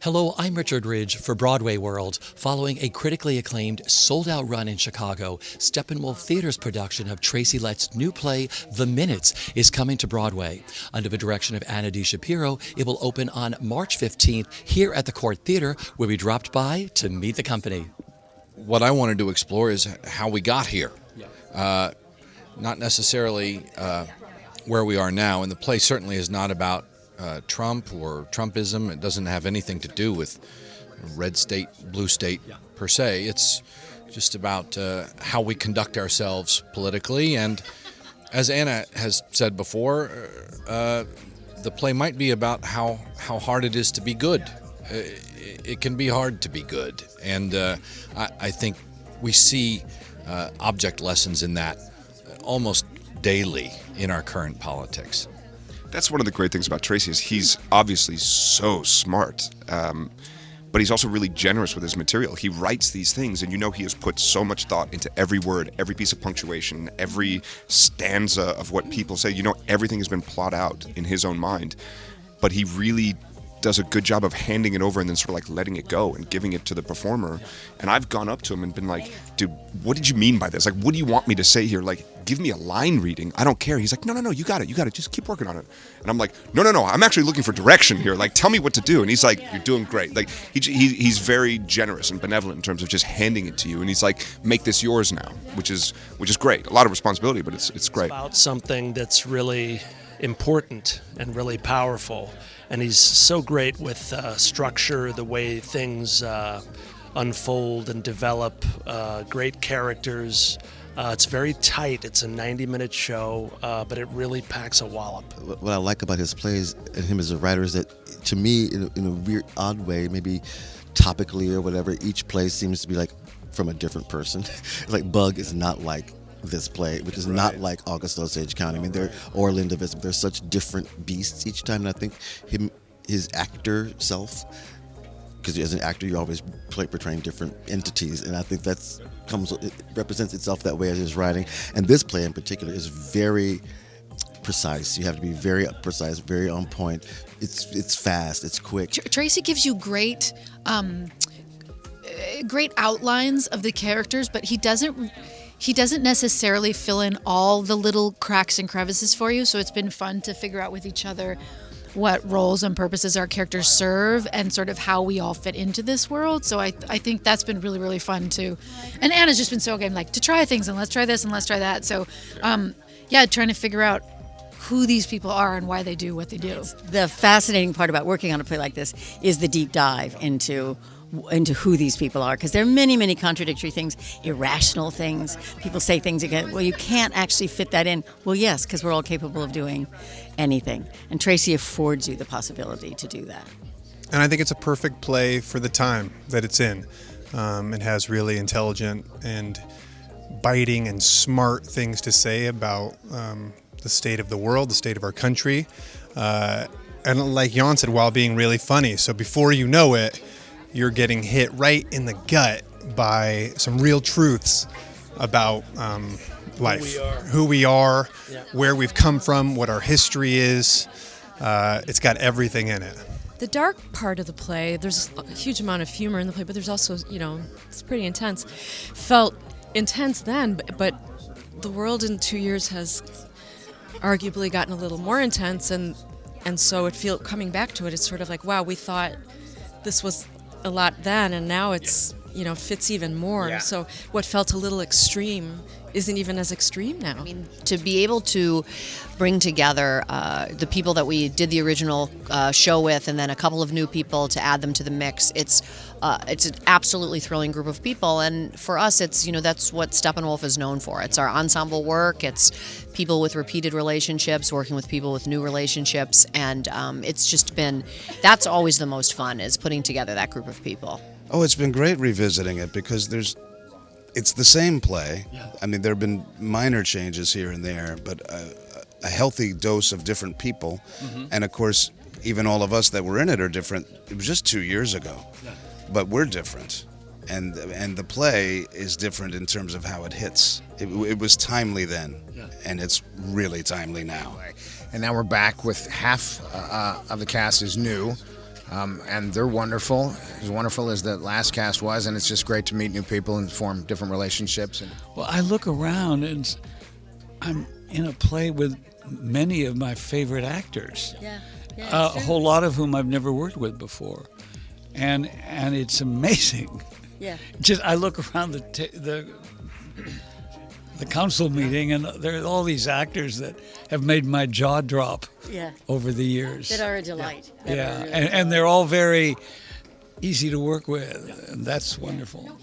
Hello, I'm Richard Ridge for BroadwayWorld. Following a critically acclaimed, sold-out run in Chicago, Steppenwolf Theater's production of Tracy Letts' new play, The Minutes, is coming to Broadway. Under the direction of Shapiro, it will open on March 15th here at the Cort Theatre, where we dropped by to meet the company. What I wanted to explore is how we got here. Not necessarily where we are now, and the play certainly is not about Trump or Trumpism. It doesn't have anything to do with red state, blue state per se. It's just about how we conduct ourselves politically. And as Anna has said before, the play might be about how hard it is to be good. It can be hard to be good. And I think we see object lessons in that almost daily in our current politics. That's one of the great things about Tracy is he's obviously so smart, but he's also really generous with his material. He writes these things, and you know he has put so much thought into every word, every piece of punctuation, every stanza of what people say. You know, everything has been plotted out in his own mind, but he really does a good job of handing it over and then sort of like letting it go and giving it to the performer. And I've gone up to him and been like, dude, what did you mean by this? Like, what do you want me to say here? Like, give me a line reading. I don't care. He's like, no, you got it. Just keep working on it. And I'm like, no, I'm actually looking for direction here. Like, tell me what to do. And he's like, you're doing great. Like, he's very generous and benevolent in terms of just handing it to you. And he's like, make this yours now, which is great. A lot of responsibility, but it's great. It's about something that's really important and really powerful. And he's so great with structure, the way things unfold and develop, great characters. It's very tight. It's a 90-minute show, but it really packs a wallop. What I like about his plays and him as a writer is that, to me, in a weird, odd way, maybe topically or whatever, each play seems to be like from a different person. Like Bug is not like this play, which is not like August Osage County. I mean, they're or Linda Vista. They're such different beasts each time, and I think his actor self, because as an actor, you're always portraying different entities, and I think it represents itself that way as his writing. And this play in particular is very precise. You have to be very precise, very on point. It's fast. It's quick. Tracy gives you great outlines of the characters, but he doesn't necessarily fill in all the little cracks and crevices for you. So it's been fun to figure out with each other what roles and purposes our characters serve and sort of how we all fit into this world. So I think that's been really, really fun too. And Anna's just been so game like to try things and let's try this and let's try that. So trying to figure out who these people are and why they do what they do. The fascinating part about working on a play like this is the deep dive into who these people are, because there are many, many contradictory things, irrational things. People say things again, well, you can't actually fit that in. Well, yes, because we're all capable of doing anything. And Tracy affords you the possibility to do that. And I think it's a perfect play for the time that it's in. It has really intelligent and biting and smart things to say about the state of the world, the state of our country. And like Jan said, while being really funny. So before you know it, you're getting hit right in the gut by some real truths about life, who we are, where we've come from, what our history is. It's got everything in it. The dark part of the play, there's a huge amount of humor in the play, but there's also, it's pretty intense. Felt intense then, but the world in 2 years has arguably gotten a little more intense, and so coming back to it, it's sort of like, wow, we thought this was a lot then, and now it's fits even more. Yeah. So what felt a little extreme isn't even as extreme now. I mean, to be able to bring together the people that we did the original show with, and then a couple of new people to add them to the mix, it's an absolutely thrilling group of people. And for us, it's that's what Steppenwolf is known for. It's our ensemble work. It's people with repeated relationships working with people with new relationships, and it's just been that's always the most fun, is putting together that group of people. Oh, it's been great revisiting it because it's the same play. Yeah. I mean, there have been minor changes here and there, but a healthy dose of different people. Mm-hmm. And of course, even all of us that were in it are different. It was just 2 years ago, but we're different. And the play is different in terms of how it hits. It was timely then, and it's really timely now. And now we're back with half of the cast is new. and they're wonderful, as wonderful as the last cast was, and it's just great to meet new people and form different relationships. Well, I look around and I'm in a play with many of my favorite actors. A whole lot of whom I've never worked with before, and it's amazing. Yeah. Just I look around the council meeting, and there are all these actors that have made my jaw drop. Over the years. That are a delight. Yeah, and they're all very easy to work with, and that's wonderful.